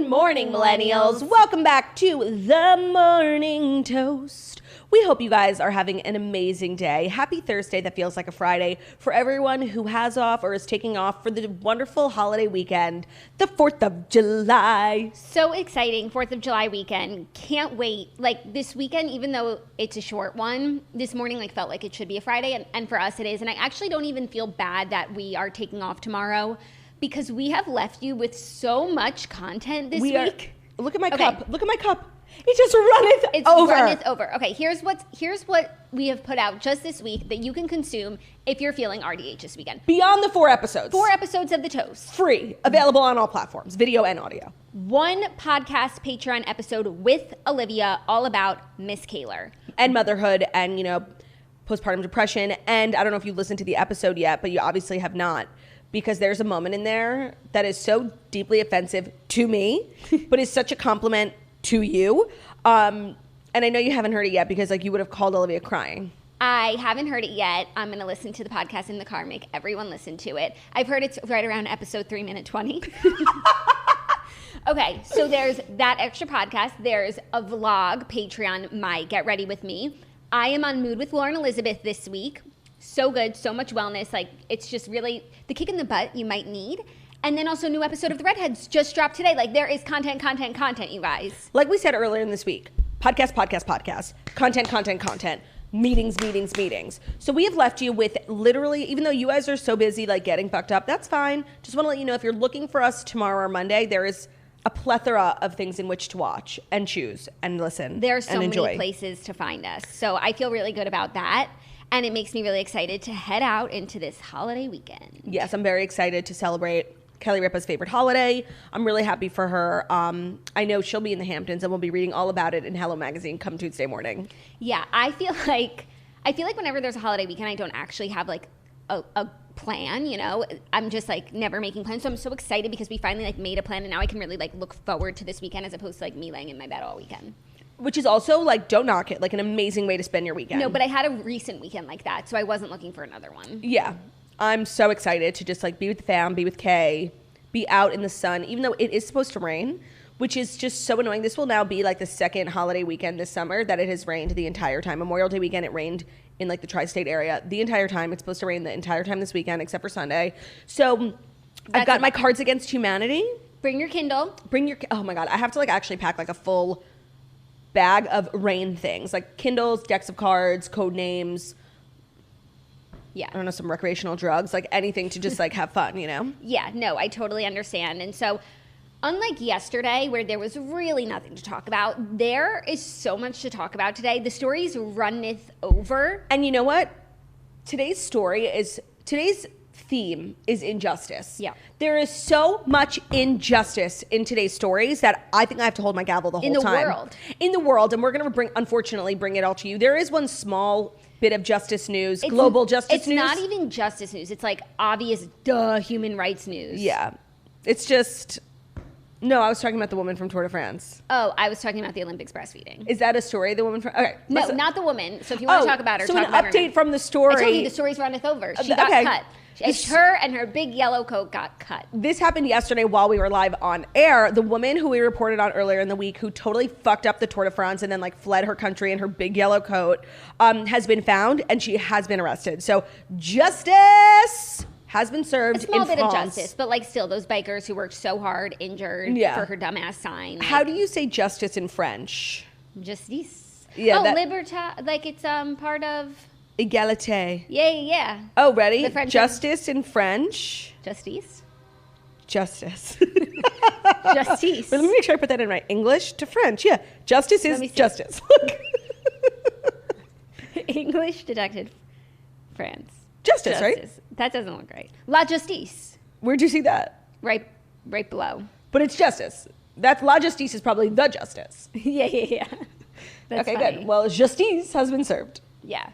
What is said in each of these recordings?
Good morning, millennials. Welcome back to The Morning Toast. We hope you guys are having an amazing day. Happy Thursday that feels like a Friday for everyone who has off or is taking off for the wonderful holiday weekend, the 4th of July. So exciting, 4th of July weekend. Can't wait. Like this weekend, even though it's a short one, this morning felt like it should be a Friday, and for us it is. And I actually don't even feel bad that we are taking off tomorrow because we have left you with so much content this week. Look at my cup. Look at my cup. It just runneth over. It runneth over. Okay, here's what we have put out just this week that you can consume if you're feeling RDH this weekend. Beyond the 4 episodes. 4 episodes of The Toast. Free. Available on all platforms, video and audio. 1 podcast Patreon episode with Olivia all about Miss Kaler. And motherhood and, postpartum depression. And I don't know if you've listened to the episode yet, but you obviously have not. Because there's a moment in there that is so deeply offensive to me, but is such a compliment to you. And I know you haven't heard it yet because you would have called Olivia crying. I haven't heard it yet. I'm going to listen to the podcast in the car, make everyone listen to it. I've heard it's right around episode 3 minute 20. Okay, so there's that extra podcast. There's a vlog, Patreon, my Get Ready With Me. I am on Mood with Lauren Elizabeth this week. So good, so much wellness. It's just really the kick in the butt you might need. And then also new episode of The Redheads just dropped today. There is content, you guys. Like we said earlier in this week, podcast, content, meetings. So we have left you with literally, even though you guys are so busy getting fucked up, that's fine. Just want to let you know if you're looking for us tomorrow or Monday, there is a plethora of things in which to watch and choose and listen. There are so many places to find us. So I feel really good about that. And it makes me really excited to head out into this holiday weekend. Yes, I'm very excited to celebrate Kelly Ripa's favorite holiday. I'm really happy for her. I know she'll be in the Hamptons, and we'll be reading all about it in Hello Magazine come Tuesday morning. Yeah, I feel like whenever there's a holiday weekend, I don't actually have a plan. I'm just never making plans. So I'm so excited because we finally made a plan, and now I can really look forward to this weekend as opposed to me laying in my bed all weekend. Which is also, don't knock it, an amazing way to spend your weekend. No, but I had a recent weekend like that, so I wasn't looking for another one. Yeah. I'm so excited to just, be with the fam, be with Kay, be out in the sun, even though it is supposed to rain, which is just so annoying. This will now be, the second holiday weekend this summer that it has rained the entire time. Memorial Day weekend, it rained in, the tri-state area the entire time. It's supposed to rain the entire time this weekend, except for Sunday. So I've got my Cards Against Humanity. Bring your Kindle. Oh, my God. I have to, actually pack, a full bag of rain things Kindles, decks of cards, code names. Yeah. I don't know, some recreational drugs, anything to just have fun, Yeah, no, I totally understand. And so unlike yesterday where there was really nothing to talk about, there is so much to talk about today. The stories runneth over. And you know what? Today's theme is injustice. Yeah. There is so much injustice in today's stories that I think I have to hold my gavel the whole time. In the world. And we're going to unfortunately bring it all to you. There is one small bit of justice news, global justice news. It's not even justice news. It's obvious, human rights news. Yeah. It's just... No, I was talking about the woman from Tour de France. Oh, I was talking about the Olympics breastfeeding. Is that a story, the woman from... Okay. No, not the woman. So if you want to talk about her, so talk an about update her from the story. I told you the story's runneth over. She got cut. Her and her big yellow coat got cut. This happened yesterday while we were live on air. The woman who we reported on earlier in the week who totally fucked up the Tour de France and then fled her country in her big yellow coat has been found and she has been arrested. So justice has been served. A small bit of justice, but still those bikers who worked so hard, injured for her dumbass sign. How do you say justice in French? Justice. Yeah. Libertà. It's part of... Égalité. Yeah. Oh, ready? The French justice in French. Justice. Justice. Justice. But let me make sure I put that in right. English to French. Yeah. Justice is justice. English deducted France. Justice, right? That doesn't look right. La Justice. Where'd you see that? Right below. But it's justice. La Justice is probably the justice. Yeah. That's okay, funny. Good. Well, justice has been served. Yeah.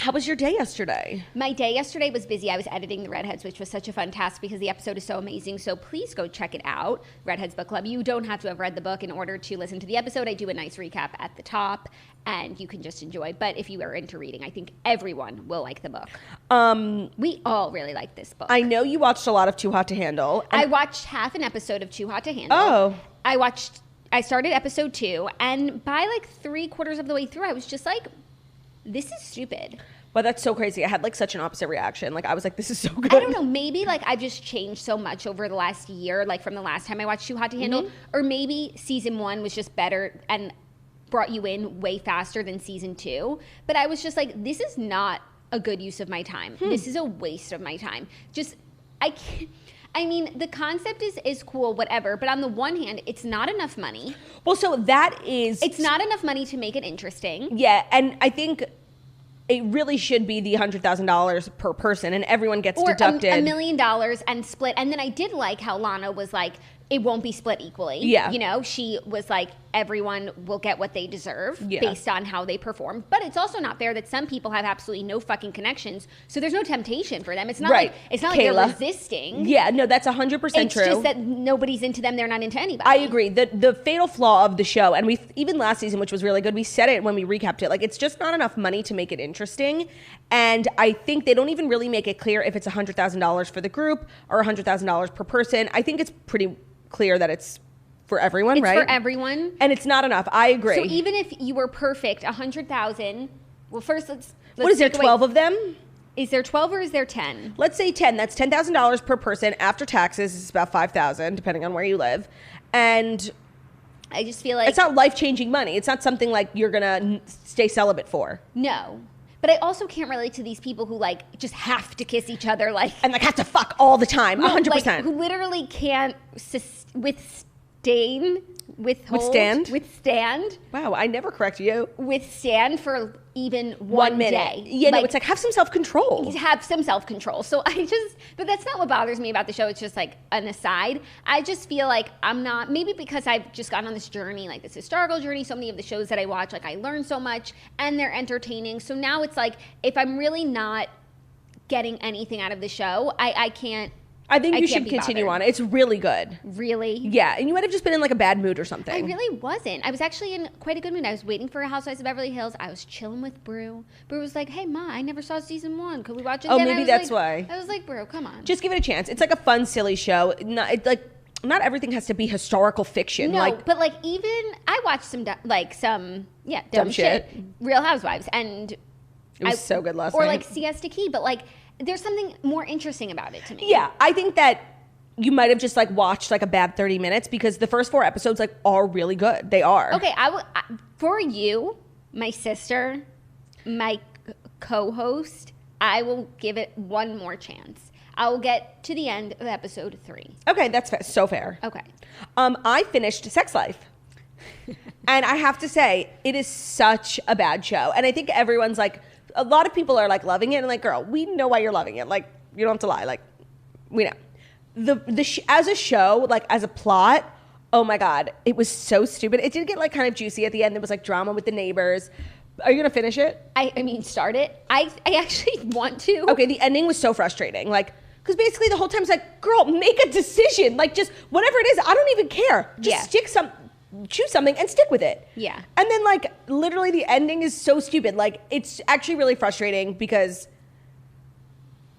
How was your day yesterday? My day yesterday was busy. I was editing The Redheads, which was such a fun task because the episode is so amazing. So please go check it out, Redheads Book Club. You don't have to have read the book in order to listen to the episode. I do a nice recap at the top, and you can just enjoy. But if you are into reading, I think everyone will like the book. We all really like this book. I know you watched a lot of Too Hot to Handle. I watched half an episode of Too Hot to Handle. Oh. I started episode 2, and by like 3/4 of the way through, I was just like, this is stupid. Well, that's so crazy. I had like such an opposite reaction. Like I was like, this is so good. I don't know. Maybe like I've just changed so much over the last year, like from the last time I watched Too Hot to Handle. Or maybe season 1 was just better and brought you in way faster than season 2. But I was just like, this is not a good use of my time. This is a waste of my time. I can't. I mean, the concept is cool, whatever. But on the one hand, it's not enough money. Well, so that is... It's not enough money to make it interesting. Yeah, and I think it really should be the $100,000 per person, and everyone gets deducted. Or $1 million and split. And then I did like how Lana was like, it won't be split equally. Yeah. You know, she was like, everyone will get what they deserve based on how they perform. But it's also not fair that some people have absolutely no fucking connections, so there's no temptation for them. It's not like they're resisting. Yeah, no, that's 100% true. It's just that nobody's into them. They're not into anybody. I agree. The fatal flaw of the show, and we even last season, which was really good, we said it when we recapped it, like it's just not enough money to make it interesting. And I think they don't even really make it clear if it's $100,000 for the group or $100,000 per person. I think it's pretty clear that it's for everyone, right? It's for everyone. And it's not enough. I agree. So even if you were perfect, 100,000, well, first let's what is there, 12 of them? Is there 12 or is there 10? Let's say 10. That's $10,000 per person. After taxes, it's about $5,000, depending on where you live. And I just feel like... it's not life-changing money. It's not something like you're going to stay celibate for. No. But I also can't relate to these people who like just have to kiss each other, like... And like have to fuck all the time, 100%. Like, who literally can't withstand. Wow, I never correct you. Withstand for even one minute. Day. Yeah, no, it's like have some self-control. Have some self-control. So but that's not what bothers me about the show. It's just like an aside. I just feel like I'm not, maybe because I've just gone on this journey, like this historical journey. So many of the shows that I watch, like I learn so much and they're entertaining. So now it's like, if I'm really not getting anything out of the show, I can't. I think you should continue on. It's really good. Really? Yeah, and you might have just been in like a bad mood or something. I really wasn't. I was actually in quite a good mood. I was waiting for Housewives of Beverly Hills. I was chilling with Brew. Brew was like, hey, Ma, I never saw season 1. Could we watch it again? Oh, maybe that's why. I was like, Brew, come on. Just give it a chance. It's like a fun, silly show. Not everything has to be historical fiction. No, but like even, I watched some dumb shit. Real Housewives. And it was so good last night. Or like Siesta Key, but like, there's something more interesting about it to me. Yeah, I think that you might have just like watched like a bad 30 minutes because the first 4 episodes like are really good. They are. Okay, for you, my sister, my co-host, I will give it one more chance. I will get to the end of episode 3. Okay, that's so fair. Okay. I finished Sex Life. And I have to say, it is such a bad show. And I think everyone's like, a lot of people are like loving it, and like, girl, we know why you're loving it. Like, you don't have to lie. Like, we know. As a show, like as a plot, oh my God, it was so stupid. It did get like kind of juicy at the end. There was like drama with the neighbors. Are you gonna finish it? I mean, start it. I actually want to. Okay, the ending was so frustrating. Like, because basically the whole time it's like, girl, make a decision. Like, just whatever it is, I don't even care. Just choose something and stick with it. Yeah. And then like literally the ending is so stupid. Like it's actually really frustrating because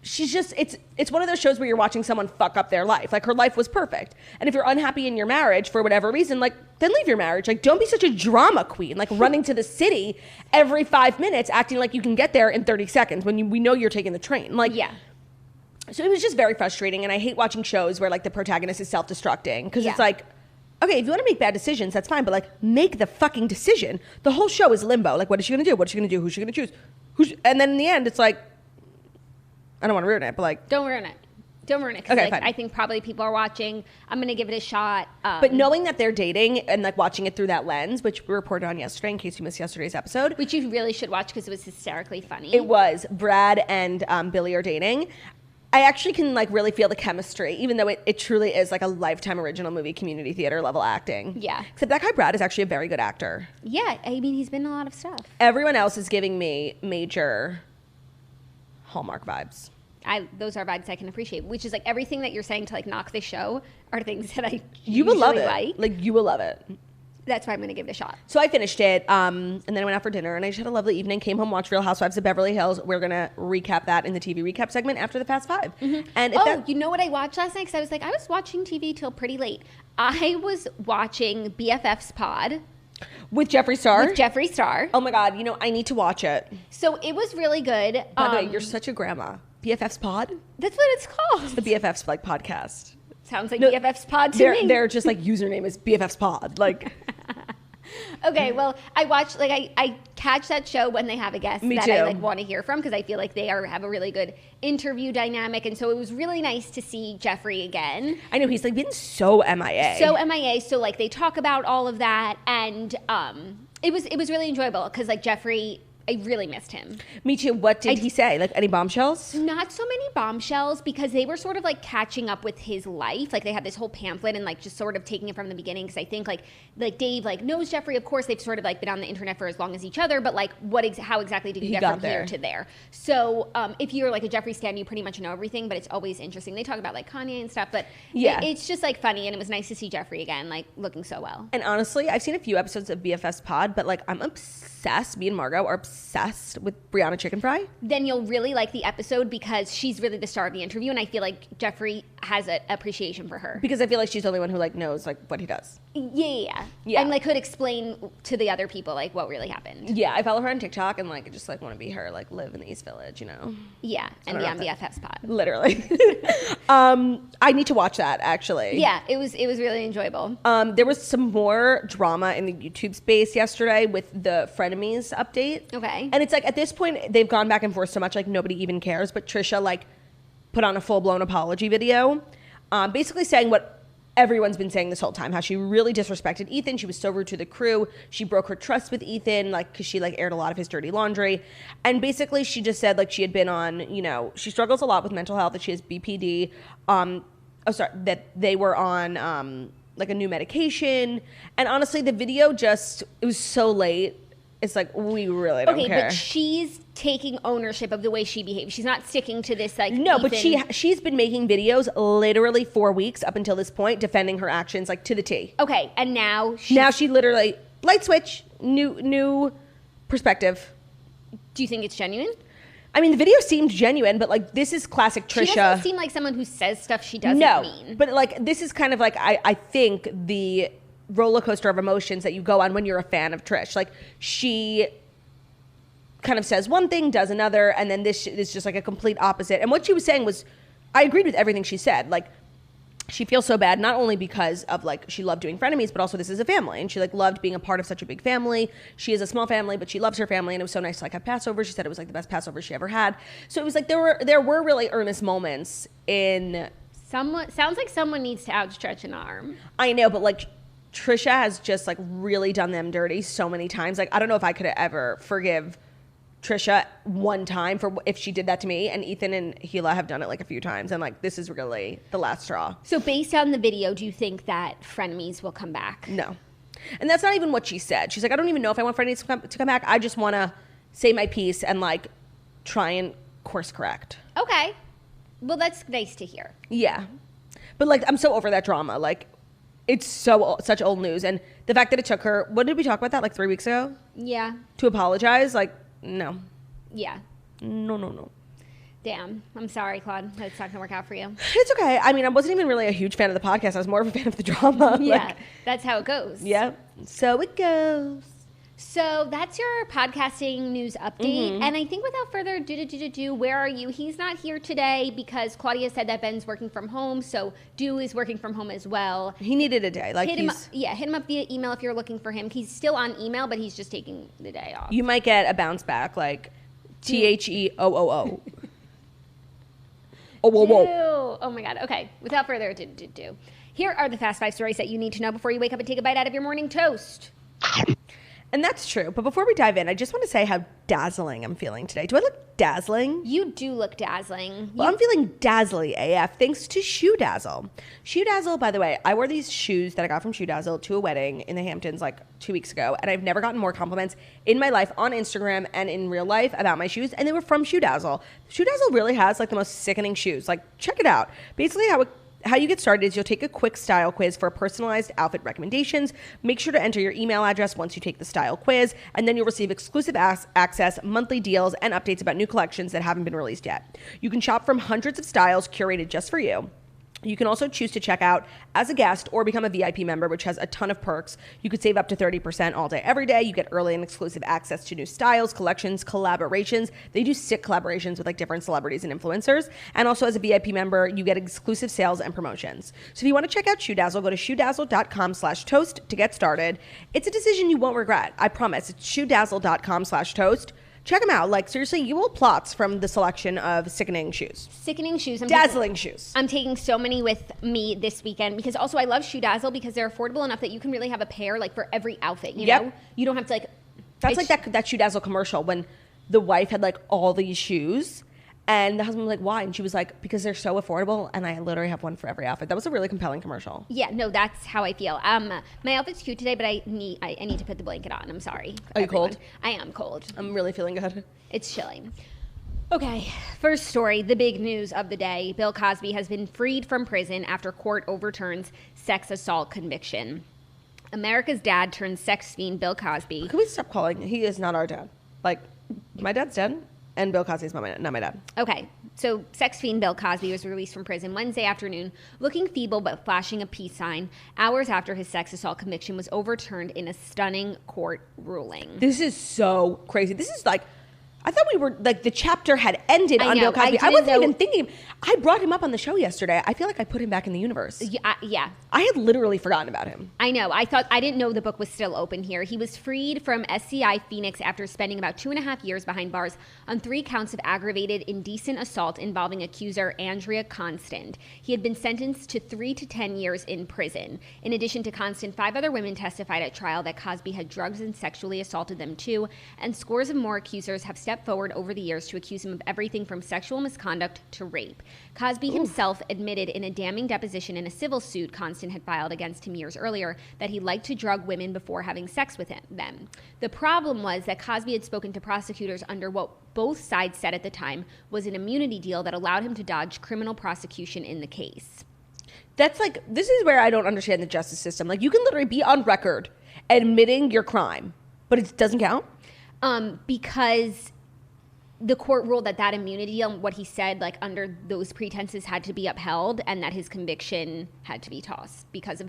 she's just, it's one of those shows where you're watching someone fuck up their life. Like her life was perfect. And if you're unhappy in your marriage for whatever reason, like then leave your marriage. Like don't be such a drama queen, like running to the city every 5 minutes, acting like you can get there in 30 seconds when we know you're taking the train. Like, yeah. So it was just very frustrating. And I hate watching shows where like the protagonist is self-destructing because it's like, okay, if you want to make bad decisions, that's fine, but like make the fucking decision. The whole show is limbo. Like, what is she gonna do? What is she gonna do? Who's she gonna choose? And then in the end, it's like, I don't want to ruin it, but like, don't ruin it. Don't ruin it. Okay, like, fine. I think probably people are watching. I'm gonna give it a shot. But knowing that they're dating and like watching it through that lens, which we reported on yesterday, in case you missed yesterday's episode, which you really should watch because it was hysterically funny. It was. Brad and Billy are dating. I actually can like really feel the chemistry, even though it truly is like a Lifetime original movie, community theater level acting. Yeah. Except that guy Brad is actually a very good actor. Yeah, I mean he's been in a lot of stuff. Everyone else is giving me major Hallmark vibes. Those are vibes I can appreciate, which is like everything that you're saying to like knock the show are things that I You will love usually it. Like you will love it. That's why I'm going to give it a shot. So I finished it, and then I went out for dinner, and I just had a lovely evening. Came home, watched Real Housewives of Beverly Hills. We're gonna recap that in the TV recap segment after the Fast Five. And you know what I watched last night? Because I was like, I was watching TV till pretty late. I was watching BFF's Pod with Jeffree Star. with Jeffree Star. Oh my God! You know I need to watch it. So it was really good. By the way, you're such a grandma. BFF's Pod. That's what it's called. The BFF's like podcast. Sounds like BFF's Pod to me. Their just like username is BFF's Pod. Like. Okay, well, I watch like I catch that show when they have a guest Me that too. I like want to hear from because I feel like they have a really good interview dynamic, and so it was really nice to see Jeffree again. I know he's like been so MIA. So like they talk about all of that, and it was really enjoyable because like Jeffree, I really missed him. Me too. What did he say? Like any bombshells? Not so many bombshells because they were sort of like catching up with his life. Like they had this whole pamphlet and like just sort of taking it from the beginning. Because I think like Dave like knows Jeffree. Of course, they've sort of like been on the internet for as long as each other. But like how exactly did you get from here to there? So if you're like a Jeffree stan, you pretty much know everything. But it's always interesting. They talk about like Kanye and stuff. But yeah, it's just like funny, and it was nice to see Jeffree again, like looking so well. And honestly, I've seen a few episodes of BFS Pod, but like I'm obsessed. Me and Margot are obsessed with Brianna Chicken Fry. Then you'll really like the episode because she's really the star of the interview, and I feel like Jeffree has an appreciation for her because I feel like she's the only one who like knows like what he does. Yeah, and like could explain to the other people like what really happened. Yeah, I follow her on TikTok and like just like want to be her, like live in the East Village, you know. Yeah, and be on BFF's Pod. Literally. I need to watch that actually. Yeah, it was really enjoyable. There was some more drama in the YouTube space yesterday with the Frenemies update. Okay, and it's like at this point they've gone back and forth so much like nobody even cares. But Trisha like put on a full blown apology video, basically saying what everyone's been saying this whole time, how she really disrespected Ethan. She was so rude to the crew. She broke her trust with Ethan, like, because she, like, aired a lot of his dirty laundry. And basically, she just said, like, she had been on, you know, she struggles a lot with mental health, that she has BPD. That they were on, like, a new medication. And honestly, the video just, it was so late. It's like, we really don't care. Okay, but she's taking ownership of the way she behaves. She's not sticking to this, like, no, Ethan. but she's been making videos literally 4 weeks up until this point, defending her actions, like, to the T. Okay, and now she literally, light switch, new perspective. Do you think it's genuine? I mean, the video seemed genuine, but, like, this is classic Trisha. She doesn't seem like someone who says stuff she doesn't mean. But, like, this is kind of, like, I think the roller coaster of emotions that you go on when you're a fan of Trish. Like, she kind of says one thing, does another, and then this is just like a complete opposite. And what she was saying was, I agreed with everything she said. Like, she feels so bad, not only because of like, she loved doing Frenemies, but also this is a family. And she like loved being a part of such a big family. She is a small family, but she loves her family. And it was so nice to like have Passover. She said it was like the best Passover she ever had. So it was like, there were really earnest moments in. Sounds like someone needs to outstretch an arm. I know, but like, Trisha has just like really done them dirty so many times. Like, I don't know if I could ever forgive Trisha one time for if she did that to me, and Ethan and Hila have done it like a few times, and like this is really the last straw. So based on the video, do you think that Frenemies will come back? No. And that's not even what she said. She's like, I don't even know if I want Frenemies to come back. I just want to say my piece and like try and course correct. Okay. Well, that's nice to hear. Yeah. But like, I'm so over that drama. Like, it's such old news. And the fact that it took her, what did we talk about that, like 3 weeks ago? Yeah. To apologize? Like, no. Yeah. No. Damn. I'm sorry, Claude. That's not going to work out for you. It's okay. I mean, I wasn't even really a huge fan of the podcast. I was more of a fan of the drama. Yeah. Like, that's how it goes. Yeah. So it goes. So that's your podcasting news update. Mm-hmm. And I think without further ado, where are you? He's not here today because Claudia said that Ben's working from home. So Do is working from home as well. He needed a day. Like hit him up via email if you're looking for him. He's still on email, but he's just taking the day off. You might get a bounce back, like THEOOO. Oh my God. Okay. Without further ado, here are the fast 5 stories that you need to know before you wake up and take a bite out of your morning toast. And that's true. But before we dive in, I just want to say how dazzling I'm feeling today. Do I look dazzling? You do look dazzling. Well, I'm feeling dazzly AF thanks to Shoedazzle. Shoedazzle, by the way, I wore these shoes that I got from Shoedazzle to a wedding in the Hamptons like 2 weeks ago. And I've never gotten more compliments in my life on Instagram and in real life about my shoes. And they were from Shoedazzle. Shoedazzle really has like the most sickening shoes. Like, check it out. Basically, how you get started is you'll take a quick style quiz for personalized outfit recommendations. Make sure to enter your email address once you take the style quiz, and then you'll receive exclusive access, monthly deals, and updates about new collections that haven't been released yet. You can shop from hundreds of styles curated just for you. You can also choose to check out as a guest or become a VIP member, which has a ton of perks. You could save up to 30% all day, every day. You get early and exclusive access to new styles, collections, collaborations. They do sick collaborations with like different celebrities and influencers. And also as a VIP member, you get exclusive sales and promotions. So if you want to check out Shoedazzle, go to shoedazzle.com/toast to get started. It's a decision you won't regret. I promise. It's shoedazzle.com/toast. Check them out. Like, seriously, you will plots from the selection of sickening shoes. Sickening shoes. Dazzling shoes. I'm taking so many with me this weekend because also I love Shoedazzle because they're affordable enough that you can really have a pair like for every outfit, you know? You don't have to like... That's like that Shoedazzle commercial when the wife had like all these shoes and the husband was like, why? And she was like, because they're so affordable and I literally have one for every outfit. That was a really compelling commercial. Yeah, no, that's how I feel. My outfit's cute today, but I need to put the blanket on. I'm sorry. Are you cold? I am cold. I'm really feeling good. It's chilling. Okay, first story, the big news of the day. Bill Cosby has been freed from prison after court overturns sex assault conviction. America's dad turned sex fiend Bill Cosby. Can we stop calling? He is not our dad. Like, my dad's dead. And Bill Cosby's not my dad. Okay, so sex fiend Bill Cosby was released from prison Wednesday afternoon, looking feeble but flashing a peace sign, hours after his sex assault conviction was overturned in a stunning court ruling. This is so crazy. This is like, I thought we were, like, the chapter had ended on Bill Cosby. I wasn't even thinking. I brought him up on the show yesterday. I feel like I put him back in the universe. Yeah. I had literally forgotten about him. I know. I didn't know the book was still open here. He was freed from SCI Phoenix after spending about 2.5 years behind bars on 3 counts of aggravated indecent assault involving accuser Andrea Constant. He had been sentenced to 3 to 10 years in prison. In addition to Constant, 5 other women testified at trial that Cosby had drugged and sexually assaulted them too, and scores of more accusers have stepped forward over the years to accuse him of everything from sexual misconduct to rape. Cosby himself admitted in a damning deposition in a civil suit Constant had filed against him years earlier that he liked to drug women before having sex with them. The problem was that Cosby had spoken to prosecutors under what both sides said at the time was an immunity deal that allowed him to dodge criminal prosecution in the case. That's like, this is where I don't understand the justice system. Like, you can literally be on record admitting your crime, but it doesn't count? Because the court ruled that immunity deal, what he said, like under those pretenses, had to be upheld, and that his conviction had to be tossed because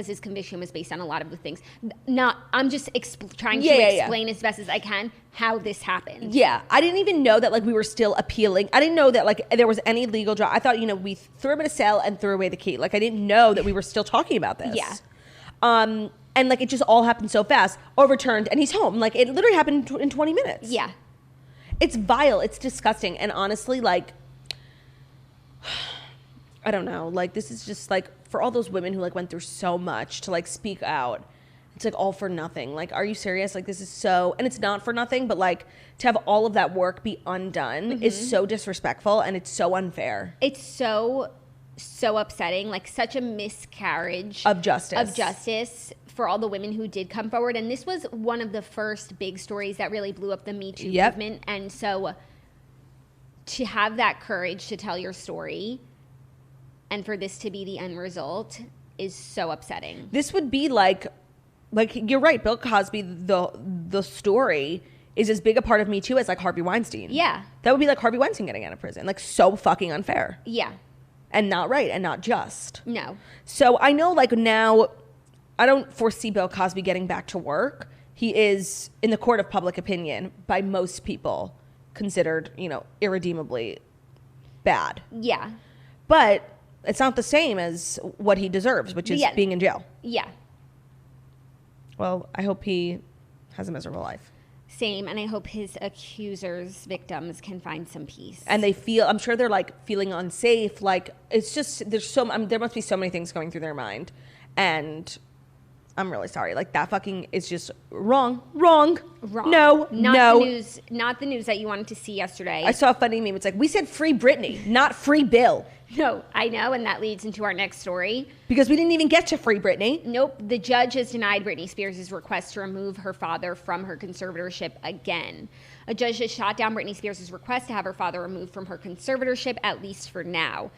his conviction was based on a lot of the things. I'm just trying to explain as best as I can how this happened. Yeah, I didn't even know that like we were still appealing. I didn't know that like there was any legal drama. I thought we threw him in a cell and threw away the key. Like I didn't know that we were still talking about this. Yeah. And like it just all happened so fast, overturned, and he's home. Like it literally happened in 20 minutes. Yeah. It's vile. It's disgusting. And honestly, like, I don't know. Like, this is just, like, for all those women who, like, went through so much to, like, speak out. It's, like, all for nothing. Like, are you serious? Like, this is so, and it's not for nothing, but, like, to have all of that work be undone is so disrespectful, and it's so unfair. It's so upsetting. Like, such a miscarriage of justice for all the women who did come forward. And this was one of the first big stories that really blew up the Me Too movement. And so to have that courage to tell your story and for this to be the end result is so upsetting. This would be like you're right, Bill Cosby, the story is as big a part of Me Too as like Harvey Weinstein. Yeah. That would be like Harvey Weinstein getting out of prison. Like so fucking unfair. Yeah. And not right and not just. No. So I know like now I don't foresee Bill Cosby getting back to work. He is, in the court of public opinion, by most people, considered, irredeemably bad. Yeah. But it's not the same as what he deserves, which is being in jail. Yeah. Well, I hope he has a miserable life. Same, and I hope his accusers, victims, can find some peace. And I'm sure they're, like, feeling unsafe. Like, it's just, there must be so many things going through their mind. And I'm really sorry. Like, that fucking is just wrong. No, Not the news that you wanted to see yesterday. I saw a funny meme. It's like, we said free Britney, not free Bill. No, I know, and that leads into our next story. Because we didn't even get to free Britney. Nope. The judge has denied Britney Spears' request to remove her father from her conservatorship again. A judge has shot down Britney Spears' request to have her father removed from her conservatorship, at least for now.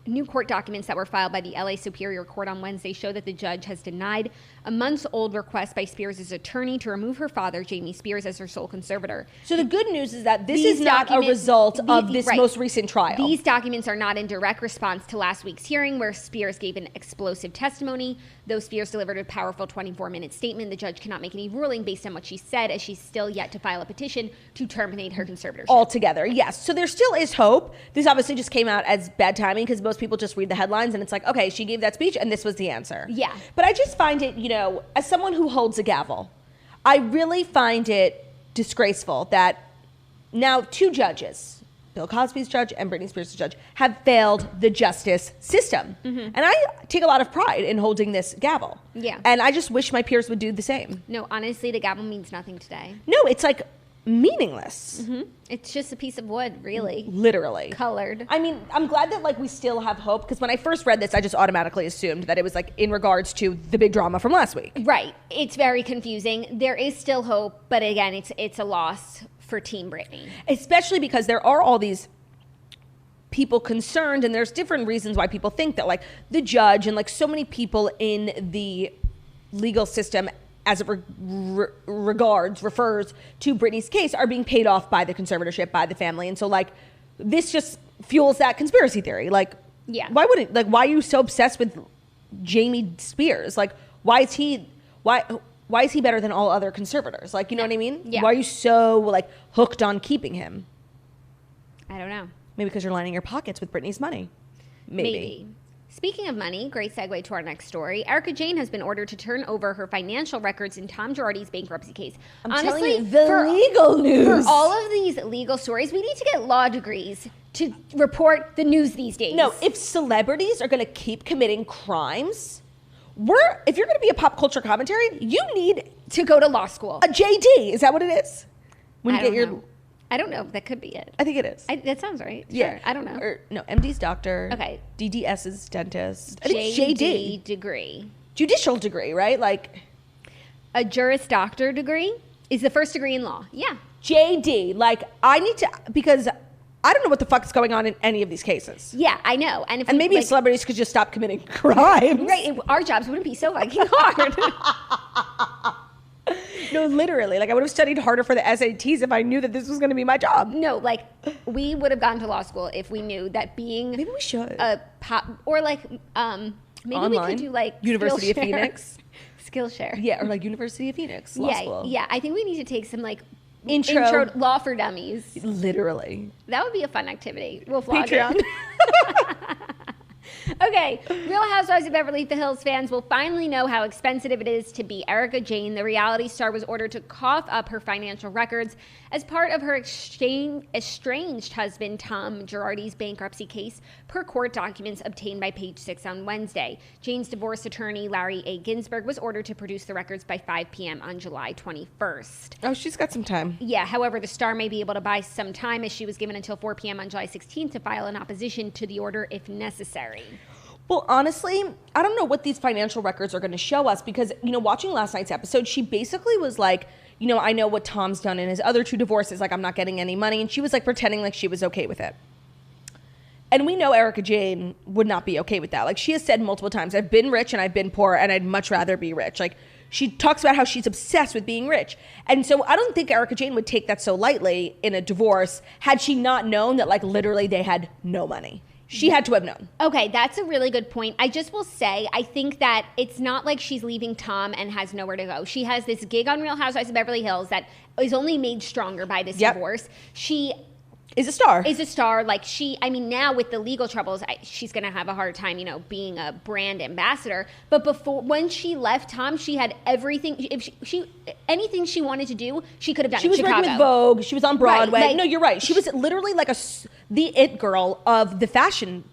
New court documents that were filed by the LA Superior Court on Wednesday show that the judge has denied a months-old request by Spears' attorney to remove her father, Jamie Spears, as her sole conservator. So the good news is that this is not a result of this most recent trial. These documents are not in direct response to last week's hearing where Spears gave an explosive testimony. Though Spears delivered a powerful 24-minute statement, the judge cannot make any ruling based on what she said, as she's still yet to file a petition to terminate her conservatorship. Altogether, yes. So there still is hope. This obviously just came out as bad timing because most people just read the headlines and it's like, okay, she gave that speech and this was the answer. Yeah. But I just find it, as someone who holds a gavel, I really find it disgraceful that now two judges, Bill Cosby's judge and Britney Spears' judge, have failed the justice system. Mm-hmm. And I take a lot of pride in holding this gavel. Yeah. And I just wish my peers would do the same. No, honestly, the gavel means nothing today. No, it's like meaningless. Mm-hmm. It's just a piece of wood, really. Literally. Colored. I mean, I'm glad that like we still have hope, because when I first read this, I just automatically assumed that it was like in regards to the big drama from last week. Right. It's very confusing. There is still hope, but again, it's a loss for Team Britney. Especially because there are all these people concerned, and there's different reasons why people think that like the judge and like so many people in the legal system as it refers to Britney's case are being paid off by the conservatorship, by the family. And so like this just fuels that conspiracy theory. Like, yeah, why are you so obsessed with Jamie Spears? Like, why is he better than all other conservators? Like, you know what I mean? Yeah. Why are you so like hooked on keeping him? I don't know. Maybe because you're lining your pockets with Britney's money. Maybe. Speaking of money, great segue to our next story. Erika Jayne has been ordered to turn over her financial records in Tom Girardi's bankruptcy case. Honestly, legal news. For all of these legal stories, we need to get law degrees to report the news these days. No, if celebrities are going to keep committing crimes, if you're going to be a pop culture commentary, you need to go to law school. A JD. Is that what it is? I don't know. That could be it. I think it is. That sounds right. Yeah. Sure. I don't know. No, MD's doctor. Okay. DDS's dentist. I think JD degree. Judicial degree, right? Like a Juris Doctor degree is the first degree in law. Yeah. JD. Like I need to, because I don't know what the fuck is going on in any of these cases. Yeah, I know. And maybe if celebrities could just stop committing crimes. Right. Our jobs wouldn't be so fucking hard. No, literally. Like, I would have studied harder for the SATs if I knew that this was going to be my job. No, like, we would have gone to law school if we knew that being... Maybe we should. Or, like, maybe online? We could do, like... University of Phoenix. Skillshare. Yeah, or, like, University of Phoenix law school. Yeah, I think we need to take some, like... Intro law for dummies. Literally. That would be a fun activity. We'll vlog Patreon. it. Okay, Real Housewives of Beverly Hills fans will finally know how expensive it is to be Erika Jayne. The reality star was ordered to cough up her financial records as part of her estranged husband Tom Girardi's bankruptcy case, per court documents obtained by Page Six on Wednesday. Jayne's divorce attorney, Larry A. Ginsburg, was ordered to produce the records by 5 p.m. on July 21st. Oh, she's got some time. Yeah, however, the star may be able to buy some time, as she was given until 4 p.m. on July 16th to file an opposition to the order if necessary. Well, honestly, I don't know what these financial records are going to show us, because, watching last night's episode, she basically was like, I know what Tom's done in his other 2 divorces, like, I'm not getting any money. And she was like pretending like she was okay with it. And we know Erika Jayne would not be okay with that. Like, she has said multiple times, I've been rich and I've been poor and I'd much rather be rich. Like, she talks about how she's obsessed with being rich. And so I don't think Erika Jayne would take that so lightly in a divorce had she not known that, like, literally they had no money. She had to have known. Okay, that's a really good point. I just will say, I think that it's not like she's leaving Tom and has nowhere to go. She has this gig on Real Housewives of Beverly Hills that is only made stronger by this divorce. She is a star. Like, now with the legal troubles, she's going to have a hard time, being a brand ambassador. But when she left Tom, she had everything. If anything she wanted to do, she could have done it in Chicago. She was working with Vogue. She was on Broadway. Right, no, you're right. She was literally like the it girl of the fashion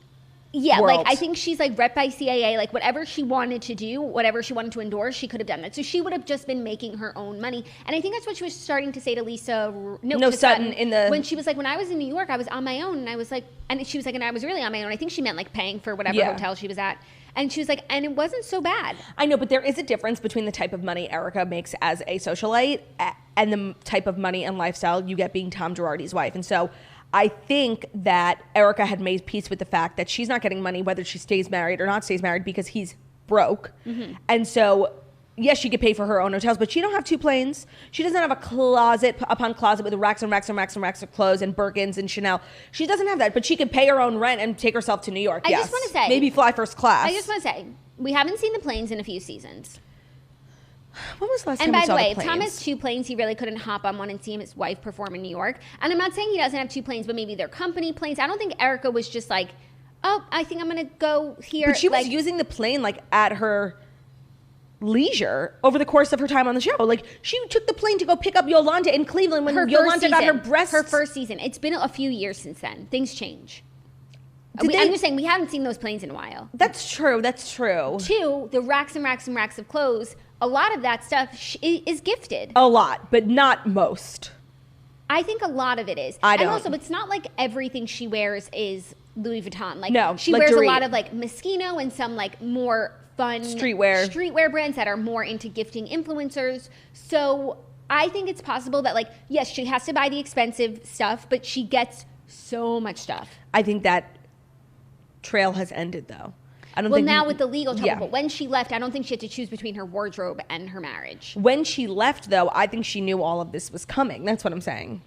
Yeah, world. like I think she's like rep by CAA, like whatever she wanted to do, whatever she wanted to endorse, she could have done that. So she would have just been making her own money. And I think that's what she was starting to say to Lisa, to Sutton in the... when she was like, when I was in New York, I was on my own. And I was like, and she was like, and I was really on my own. I think she meant like paying for whatever hotel she was at. And she was like, and it wasn't so bad. I know, but there is a difference between the type of money Erika makes as a socialite and the type of money and lifestyle you get being Tom Girardi's wife. And so I think that Erika had made peace with the fact that she's not getting money whether she stays married or not stays married because he's broke. Mm-hmm. And so, yes, she could pay for her own hotels, but she don't have 2 planes. She doesn't have a closet upon closet with racks and racks and racks and racks of clothes and Birkins and Chanel. She doesn't have that, but she could pay her own rent and take herself to New York. I just want to say, maybe fly first class. I just want to say, we haven't seen the planes in a few seasons. When was the last and time by we saw the way, the planes? if Tom has 2 planes, he really couldn't hop on one and see his wife perform in New York. And I'm not saying he doesn't have 2 planes, but maybe they're company planes. I don't think Erika was just like, oh, I think I'm going to go here. But she was using the plane like at her leisure over the course of her time on the show. Like she took the plane to go pick up Yolanda in Cleveland when Yolanda got her breasts. Her first season. It's been a few years since then. Things change. I'm just saying we haven't seen those planes in a while. That's true. That's true. 2, the racks and racks and racks of clothes. A lot of that stuff is gifted. A lot, but not most. I think a lot of it is. And also, it's not like everything she wears is Louis Vuitton. Like, no, she wears a lot of like Moschino and some like more fun streetwear brands that are more into gifting influencers. So I think it's possible that, like, yes, she has to buy the expensive stuff, but she gets so much stuff. I think that trail has ended, though. I don't well, think now with the legal trouble, but when she left, I don't think she had to choose between her wardrobe and her marriage. When she left, though, I think she knew all of this was coming. That's what I'm saying.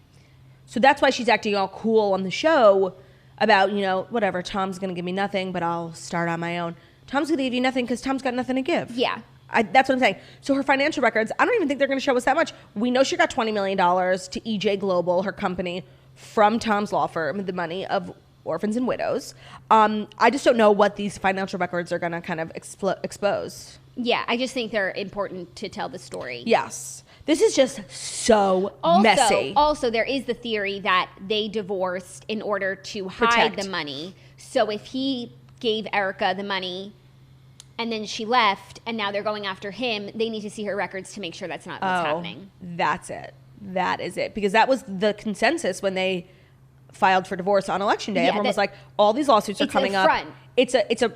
So that's why she's acting all cool on the show about, you know, whatever, Tom's going to give me nothing, but I'll start on my own. Tom's going to give you nothing because Tom's got nothing to give. Yeah. That's what I'm saying. So her financial records, I don't even think they're going to show us that much. We know she got $20 million to EJ Global, her company, from Tom's law firm, the money of orphans and widows. I just don't know what these financial records are going to kind of expose. Yeah, I just think they're important to tell the story. Yes. This is just so messy. Also, there is the theory that they divorced in order to hide the money. So if he gave Erika the money and then she left and now they're going after him, they need to see her records to make sure that's not what's happening. That's it. That is it. Because that was the consensus when they filed for divorce on election day. Yeah, everyone was like, all these lawsuits are coming up.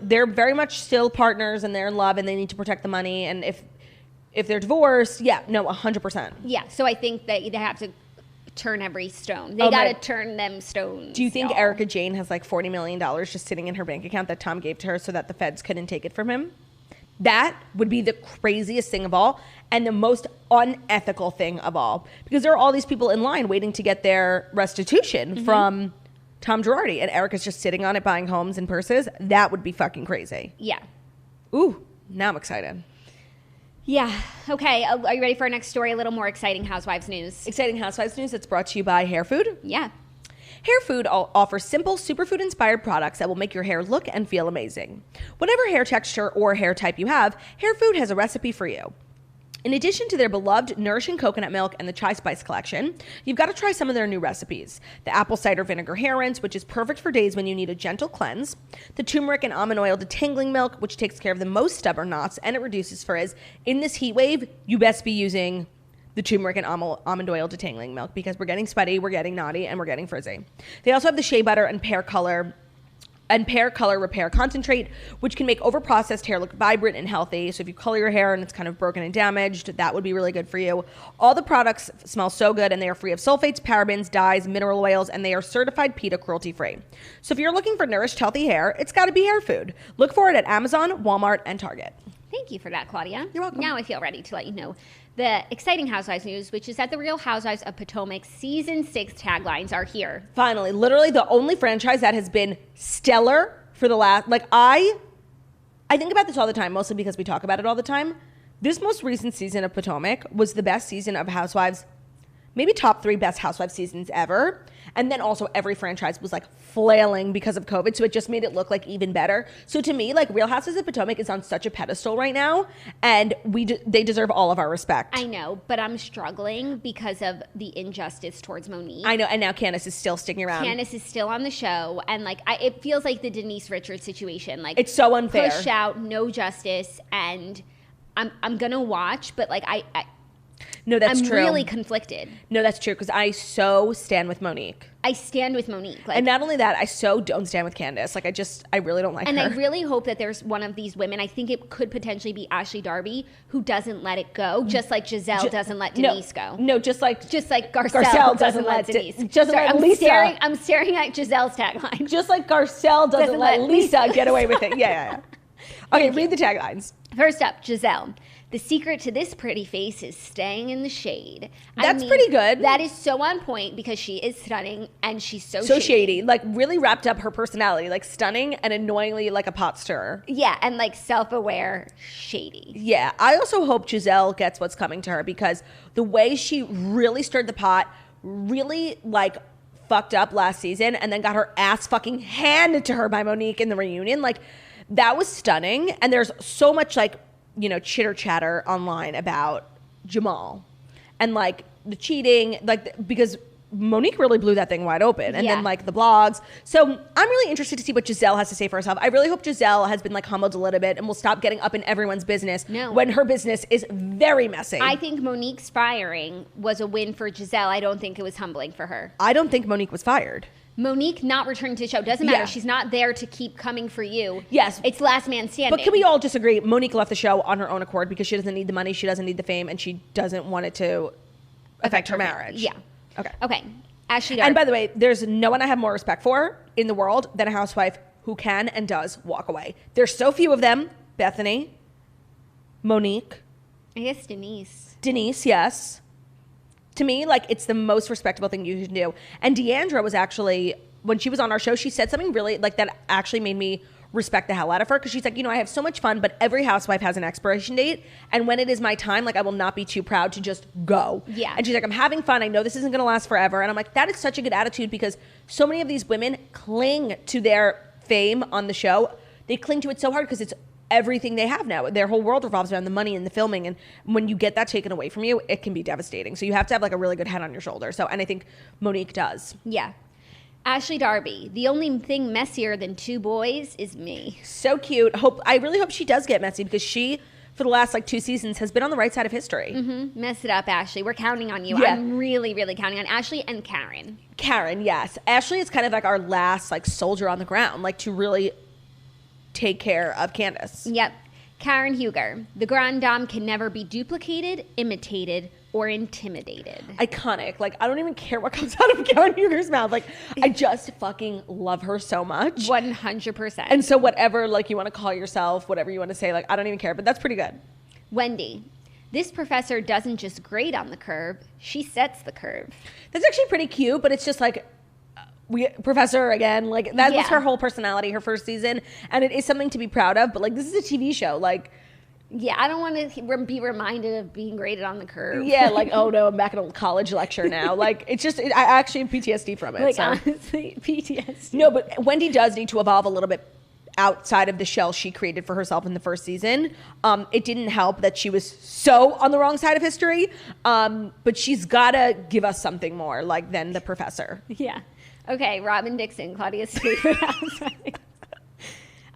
They're very much still partners and they're in love and they need to protect the money. And if they're divorced, 100%. Yeah, so I think that they have to turn every stone. They got to turn them stones. Do you think Erika Jayne has like $40 million just sitting in her bank account that Tom gave to her so that the feds couldn't take it from him? That would be the craziest thing of all and the most unethical thing of all. Because there are all these people in line waiting to get their restitution from Tom Girardi. And Erika's just sitting on it buying homes and purses. That would be fucking crazy. Yeah. Ooh, now I'm excited. Yeah. Okay. Are you ready for our next story? A little more exciting Housewives news. Exciting Housewives news that's brought to you by Hair Food. Yeah. Hair Food offers simple, superfood-inspired products that will make your hair look and feel amazing. Whatever hair texture or hair type you have, Hair Food has a recipe for you. In addition to their beloved nourishing coconut milk and the chai spice collection, you've got to try some of their new recipes. The apple cider vinegar hair rinse, which is perfect for days when you need a gentle cleanse. The turmeric and almond oil detangling milk, which takes care of the most stubborn knots and it reduces frizz. In this heat wave, you best be using the turmeric and almond oil detangling milk because we're getting sweaty, we're getting naughty, and we're getting frizzy. They also have the shea butter and pear color repair concentrate, which can make overprocessed hair look vibrant and healthy. So if you color your hair and it's kind of broken and damaged, that would be really good for you. All the products smell so good and they are free of sulfates, parabens, dyes, mineral oils, and they are certified PETA cruelty free. So if you're looking for nourished, healthy hair, it's got to be Hair Food. Look for it at Amazon, Walmart, and Target. Thank you for that, Claudia. You're welcome. Now I feel ready to let you know the exciting Housewives news, which is that the Real Housewives of Potomac Season 6 taglines are here. Finally, literally the only franchise that has been stellar for the last, I think about this all the time, mostly because we talk about it all the time. This most recent season of Potomac was the best season of Housewives, maybe top 3 best Housewives seasons ever. And then also every franchise was like flailing because of COVID. So it just made it look like even better. So to me, like Real Houses of Potomac is on such a pedestal right now. And they deserve all of our respect. I know, but I'm struggling because of the injustice towards Monique. I know. And now Candace is still sticking around. Candace is still on the show. And like, it feels like the Denise Richards situation. Like, it's so unfair. Push out, no justice. And I'm going to watch, but like, no, that's true. I'm really conflicted. No, that's true, because I so stand with Monique. I stand with Monique. Like, and not only that, I so don't stand with Candace. Like, I really don't like her. And I really hope that there's one of these women, I think it could potentially be Ashley Darby, who doesn't let it go, just like Giselle doesn't let Denise go. No, just like Garcelle doesn't let Denise. Lisa. I'm staring at Giselle's tagline. Just like Garcelle doesn't let Lisa get away with it. Yeah. Okay, read the taglines. First up, Giselle. The secret to this pretty face is staying in the shade. That's pretty good. That is so on point because she is stunning and she's so shady. Like really wrapped up her personality, like stunning and annoyingly like a pot stirrer. Yeah, and like self-aware, shady. Yeah, I also hope Giselle gets what's coming to her, because the way she really stirred the pot, really like fucked up last season and then got her ass fucking handed to her by Monique in the reunion. Like that was stunning. And there's so much like, you know, chitter chatter online about Jamal and like the cheating, like because Monique really blew that thing wide open, and then like the blogs. So I'm really interested to see what Giselle has to say for herself. I really hope Giselle has been like humbled a little bit and will stop getting up in everyone's business when her business is very messy. I think Monique's firing was a win for Giselle. I don't think it was humbling for her. I don't think Monique was fired. Monique not returning to the show. Doesn't matter. She's not there to keep coming for you. Yes. It's last man standing. But can we all disagree? Monique left the show on her own accord because she doesn't need the money, she doesn't need the fame, and she doesn't want it to affect her marriage. Yeah. Okay. Ashley Darby. And by the way, there's no one I have more respect for in the world than a housewife who can and does walk away. There's so few of them. Bethany, Monique. I guess Denise. Denise, yes. To me, like, it's the most respectable thing you can do. And Deandra was actually, when she was on our show, she said something really, like, that actually made me respect the hell out of her. Because she's like, you know, I have so much fun, but every housewife has an expiration date. And when it is my time, like, I will not be too proud to just go. Yeah. And she's like, I'm having fun. I know this isn't going to last forever. And I'm like, that is such a good attitude, because so many of these women cling to their fame on the show. They cling to it so hard because it's everything they have now. Their whole world revolves around the money and the filming, and when you get that taken away from you, it can be devastating. So you have to have like a really good head on your shoulder. So, and I think Monique does. Yeah. Ashley Darby. The only thing messier than 2 boys is me. So cute. I really hope she does get messy, because she, for the last like 2 seasons, has been on the right side of history. Mm-hmm. Mess it up, Ashley. We're counting on you. Yeah. I'm really, really counting on Ashley and Karen. Karen, yes. Ashley is kind of like our last like soldier on the ground, like to really take care of Candace. Yep. Karen Huger. The Grand Dame can never be duplicated, imitated, or intimidated. Iconic. Like, I don't even care what comes out of Karen Huger's mouth. Like, I just fucking love her so much. 100%. And so whatever, like, you want to call yourself, whatever you want to say, like, I don't even care. But that's pretty good. Wendy. This professor doesn't just grade on the curve, she sets the curve. That's actually pretty cute, but it's just like, Professor again, like that was her whole personality, her first season, and it is something to be proud of. But like, this is a TV show, like, yeah, I don't want to be reminded of being graded on the curve. Yeah, like, oh no, I'm back in a college lecture now. Like, it's just, I actually have PTSD from it. Like, so. honestly, PTSD. No, but Wendy does need to evolve a little bit outside of the shell she created for herself in the first season. It didn't help that she was so on the wrong side of history, but she's gotta give us something more like than the professor. Yeah. Okay, Robin Dixon, Claudia's favorite housewife.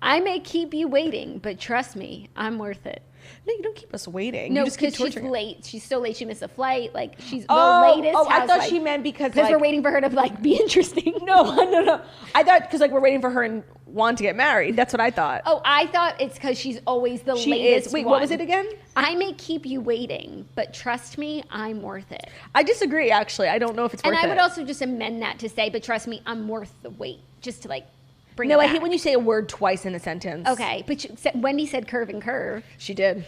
I may keep you waiting, but trust me, I'm worth it. No, you don't keep us waiting. No, because she's late. She's so late. She missed a flight. Like, she's the latest housewife. I thought she meant because we're waiting for her to like be interesting. No. I thought because like we're waiting for her and want to get married. That's what I thought. Oh, I thought it's because she's always the latest. Wait, one. what was it again? I may keep you waiting, but trust me, I'm worth it. I disagree. Actually, I don't know if it's worth it. And I would also just amend that to say, but trust me, I'm worth the wait. Just to like. No, I hate when you say a word twice in a sentence. Okay, but Wendy said curve and curve. She did,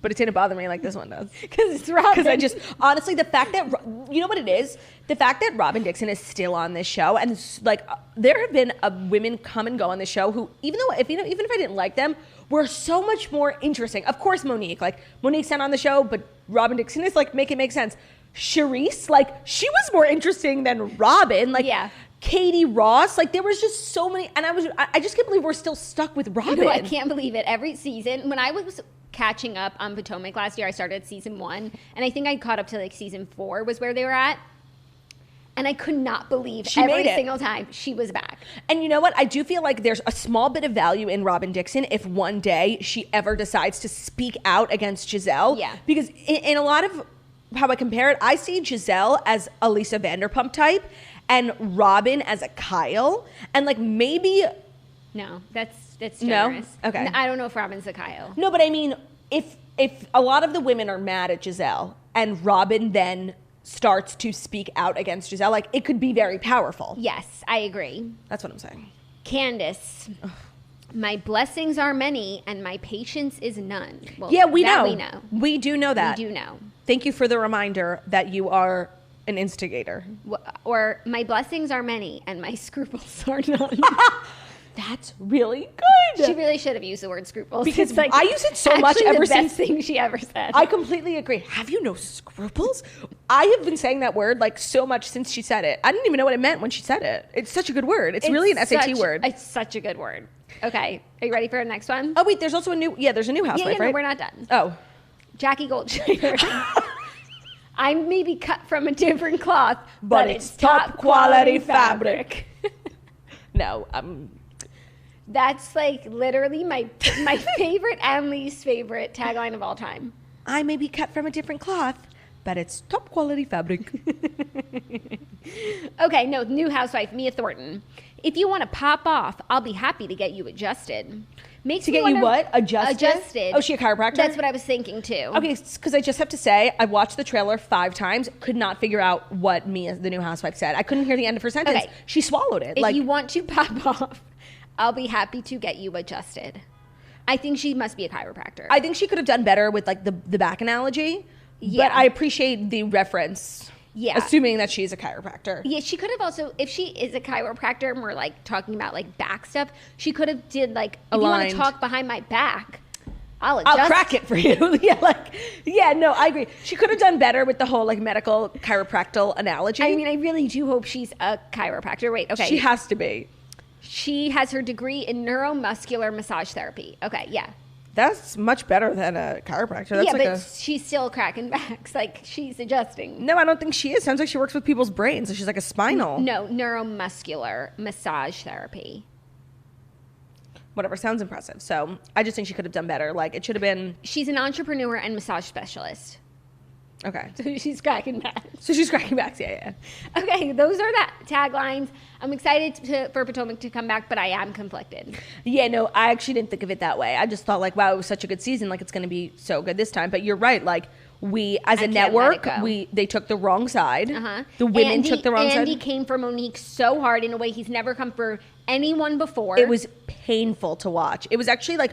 but it didn't bother me like this one does. Because it's Robin. Because I just, honestly, the fact that, you know what it is? The fact that Robin Dixon is still on this show, and like, there have been women come and go on this show who, even if I didn't like them, were so much more interesting. Of course, Monique's not on the show, but Robin Dixon is like, make it make sense. Charisse, like, she was more interesting than Robin. Like, Yeah. Katie Ross, like, there was just so many, and I just can't believe we're still stuck with Robin. No, I can't believe it. Every season, when I was catching up on Potomac last year, I started season 1, and I think I caught up to like season 4 was where they were at. And I could not believe every single time she was back. And you know what? I do feel like there's a small bit of value in Robin Dixon if one day she ever decides to speak out against Giselle. Yeah. Because in a lot of how I compare it, I see Giselle as a Lisa Vanderpump type and Robin as a Kyle. And like maybe... No, that's generous. No? Okay. I don't know if Robin's a Kyle. No, but I mean, if a lot of the women are mad at Giselle and Robin then starts to speak out against Giselle, like, it could be very powerful. Yes, I agree. That's what I'm saying. Candace, my blessings are many and my patience is none. Well, Yeah, we know. We know. We do know that. We do know. Thank you for the reminder that you are an instigator. Or my blessings are many and my scruples are none. That's really good. She really should have used the word scruples. Because It's like I use it so much actually ever the since. best thing she ever said. I completely agree. Have you no scruples? I have been saying that word like so much since she said it. I didn't even know what it meant when she said it. It's such a good word. It's really an SAT word. It's such a good word. Okay, are you ready for the next one? Oh wait, there's also there's a new housewife, no, right? we're not done. Oh. Jackie Goldshire. I may be cut from a different cloth, But it's top quality fabric. No, That's like literally my favorite and least favorite tagline of all time. I may be cut from a different cloth, but it's top quality fabric. Okay, no, new housewife, Mia Thornton. If you want to pop off, I'll be happy to get you adjusted. Makes To me get you wonder- what? Adjusted? Oh, she a chiropractor? That's what I was thinking too. Okay, because I just have to say, I watched the trailer 5 times, could not figure out what Mia, the new housewife, said. I couldn't hear the end of her sentence. Okay. She swallowed it. If you want to pop off, I'll be happy to get you adjusted. I think she must be a chiropractor. I think she could have done better with like the back analogy. Yeah. But I appreciate the reference. Yeah. Assuming that she's a chiropractor. Yeah, she could have also, if she is a chiropractor and we're like talking about like back stuff, she could have did like, if you want Aligned. to talk behind my back, I'll adjust. I'll crack it for you. No, I agree. She could have done better with the whole like medical chiropractal analogy. I mean, I really do hope she's a chiropractor. Wait, okay. She has to be. She has her degree in neuromuscular massage therapy. Okay, yeah. That's much better than a chiropractor. That's yeah, like but she's still cracking backs. Like, she's adjusting. No, I don't think she is. Sounds like she works with people's brains. So she's like a spinal. No, neuromuscular massage therapy. Whatever, sounds impressive. So I just think she could have done better. Like, it should have been... She's an entrepreneur and massage specialist. Okay. So she's cracking backs. So she's cracking backs, yeah. Okay, those are the taglines. I'm excited for Potomac to come back, but I am conflicted. Yeah, no, I actually didn't think of it that way. I just thought, like, wow, it was such a good season. Like, it's going to be so good this time. But you're right. Like, we, as a can't network, let it go. they took the wrong side. Uh-huh. The women took the wrong Andy side. came for Monique so hard in a way he's never come for anyone before. It was painful to watch. It was actually, like,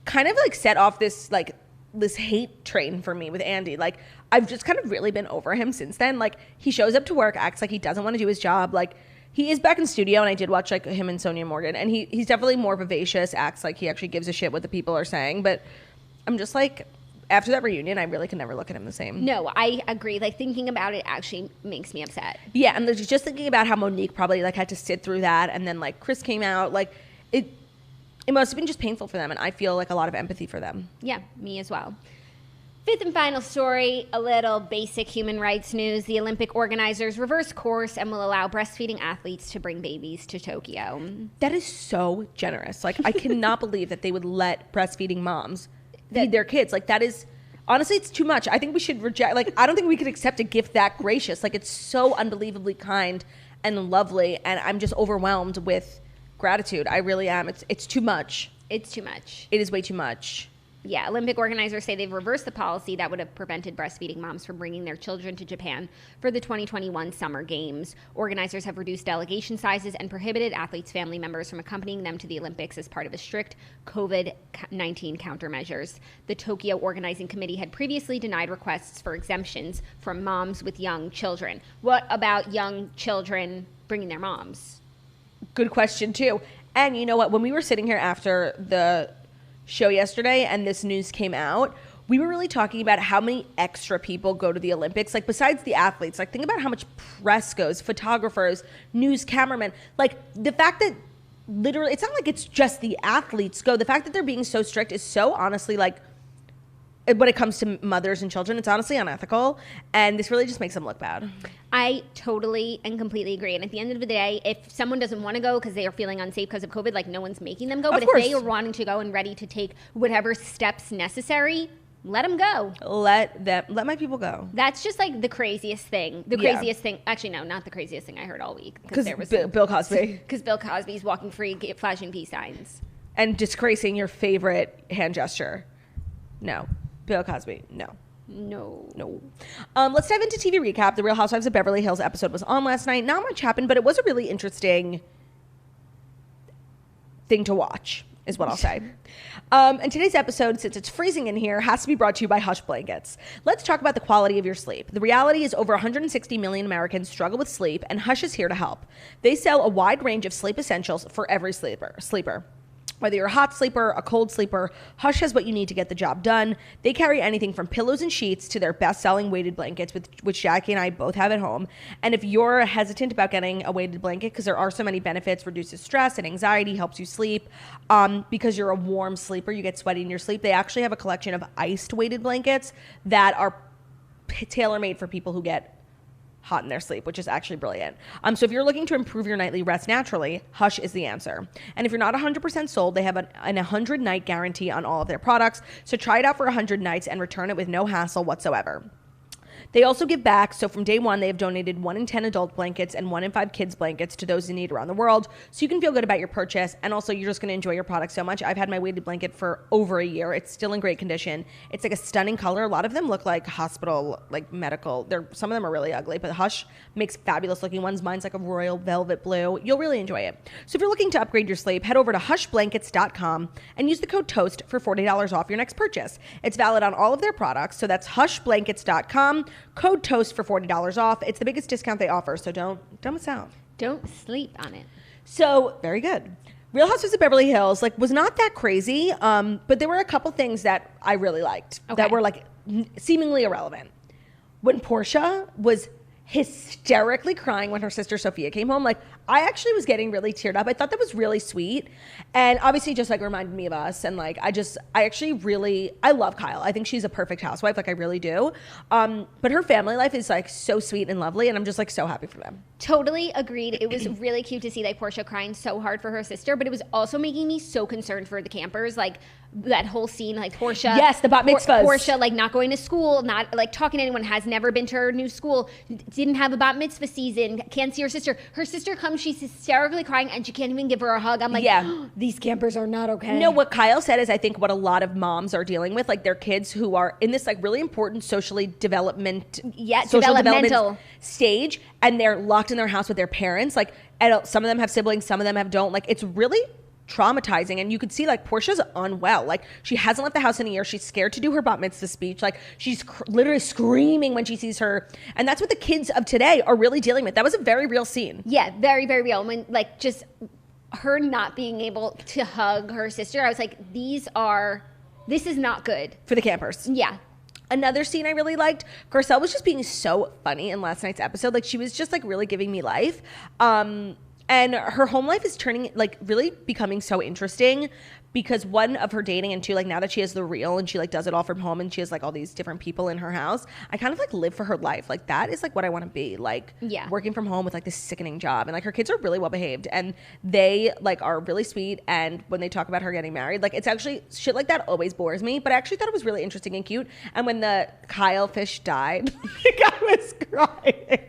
kind of, like, set off this, like, this hate train for me with Andy. Like, I've just kind of really been over him since then. Like, he shows up to work, acts like he doesn't want to do his job. Like, he is back in studio, and I did watch, like, him and Sonia Morgan, and he's definitely more vivacious, acts like he actually gives a shit what the people are saying. But I'm just like, after that reunion, I really can never look at him the same. No, I agree. Like, thinking about it actually makes me upset. Yeah, and just thinking about how Monique probably, like, had to sit through that, and then, like, Chris came out. Like, it must have been just painful for them, and I feel, like, a lot of empathy for them. Yeah, me as well. Fifth and final story, a little basic human rights news. The Olympic organizers reverse course and will allow breastfeeding athletes to bring babies to Tokyo. That is so generous. Like, I cannot believe that they would let breastfeeding moms feed their kids. Like, that is, honestly, it's too much. I think we should reject, like, I don't think we could accept a gift that gracious. Like, it's so unbelievably kind and lovely, and I'm just overwhelmed with gratitude. I really am. It's too much. It's too much. It is way too much. Yeah, Olympic organizers say they've reversed the policy that would have prevented breastfeeding moms from bringing their children to Japan for the 2021 Summer Games. Organizers have reduced delegation sizes and prohibited athletes' family members from accompanying them to the Olympics as part of a strict COVID-19 countermeasures. The Tokyo Organizing Committee had previously denied requests for exemptions from moms with young children. What about young children bringing their moms? Good question, too. And you know what? When we were sitting here after the show yesterday and this news came out, we were really talking about how many extra people go to the Olympics. Like, besides the athletes, like, think about how much press goes, photographers, news cameramen. Like, the fact that literally, it's not like it's just the athletes go. The fact that they're being so strict is so honestly, like, when it comes to mothers and children, it's honestly unethical. And this really just makes them look bad. I totally and completely agree. And at the end of the day, if someone doesn't want to go because they are feeling unsafe because of COVID, like, no one's making them go. But if they are wanting to go and ready to take whatever steps necessary, let them go. Let my people go. That's just like the craziest thing. The craziest thing. Actually, no, not the craziest thing I heard all week. Because Bill Cosby. Because Bill Cosby's walking free, flashing peace signs. And disgracing your favorite hand gesture. No. Bill Cosby, no. Let's dive into TV recap. The Real Housewives of Beverly Hills episode was on last night. Not much happened, but it was a really interesting thing to watch, is what I'll say. And today's episode, since it's freezing in here, has to be brought to you by Hush Blankets. Let's talk about the quality of your sleep. The reality is over 160 million Americans struggle with sleep, and Hush is here to help. They sell a wide range of sleep essentials for every sleeper. Whether you're a hot sleeper, a cold sleeper, Hush has what you need to get the job done. They carry anything from pillows and sheets to their best-selling weighted blankets, which Jackie and I both have at home. And if you're hesitant about getting a weighted blanket, because there are so many benefits, reduces stress and anxiety, helps you sleep, because you're a warm sleeper, you get sweaty in your sleep, they actually have a collection of iced weighted blankets that are tailor-made for people who get hot in their sleep, which is actually brilliant. So if you're looking to improve your nightly rest naturally, Hush is the answer. And if you're not 100% sold, they have an 100-night guarantee on all of their products. So try it out for 100 nights and return it with no hassle whatsoever. They also give back, so from day one, they have donated 1 in 10 adult blankets and 1 in 5 kids blankets to those in need around the world, so you can feel good about your purchase, and also you're just going to enjoy your product so much. I've had my weighted blanket for over a year. It's still in great condition. It's like a stunning color. A lot of them look like hospital, like medical. Some of them are really ugly, but Hush makes fabulous looking ones. Mine's like a royal velvet blue. You'll really enjoy it. So if you're looking to upgrade your sleep, head over to hushblankets.com and use the code TOAST for $40 off your next purchase. It's valid on all of their products, so that's hushblankets.com. Code TOAST for $40 off. It's the biggest discount they offer, so don't miss out. Don't sleep on it. So, very good. Real Housewives of Beverly Hills, was not that crazy, but there were a couple things that I really liked that were, seemingly irrelevant. When Portia was hysterically crying when her sister Sophia came home, I actually was getting really teared up. I thought that was really sweet, and obviously just reminded me of us. And I love Kyle. I think she's a perfect housewife. I really do. But her family life is so sweet and lovely, and I'm just so happy for them. Totally agreed. It was really cute to see Portia crying so hard for her sister, but it was also making me so concerned for the campers. That whole scene, Portia. Yes, the bat mitzvahs. Portia, not going to school, not talking to anyone, has never been to her new school, didn't have a bat mitzvah season, can't see her sister. Her sister comes, she's hysterically crying, and she can't even give her a hug. I'm these campers are not okay. No, what Kyle said is I think what a lot of moms are dealing with, their kids who are in this really important developmental stage, and they're locked in their house with their parents. And some of them have siblings, some of them don't. It's really traumatizing, and you could see Portia's unwell. She hasn't left the house in a year. She's scared to do her bat mitzvah speech. She's literally screaming when she sees her, and that's what the kids of today are really dealing with. That was a very real scene. Yeah, very, very real. When just her not being able to hug her sister, I was this is not good for the campers. Yeah. Another scene I really liked, Garcelle was just being so funny in last night's episode. She was just really giving me life. And her home life is turning, really becoming so interesting because one, of her dating, and two, now that she has the reel and she does it all from home and she has all these different people in her house, I kind of live for her life. That is what I want to be. Working from home with this sickening job. And her kids are really well behaved and they are really sweet. And when they talk about her getting married, it's actually shit like that always bores me. But I actually thought it was really interesting and cute. And when the Kyle fish died, I was crying.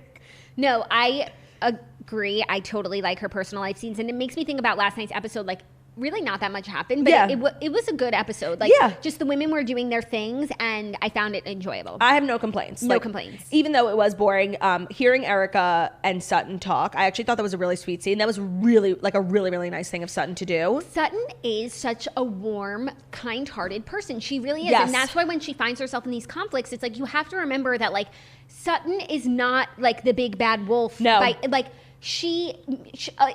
No, I agree. I totally like her personal life scenes, and it makes me think about last night's episode. Really not that much happened, but it was a good episode. Just the women were doing their things, and I found it enjoyable. I have no complaints. No complaints. Even though it was boring, hearing Erika and Sutton talk, I actually thought that was a really sweet scene. That was really a really nice thing of Sutton to do. Sutton is such a warm, kind-hearted person. She really is, yes. And that's why when she finds herself in these conflicts, it's you have to remember that Sutton is not the big bad wolf. No. she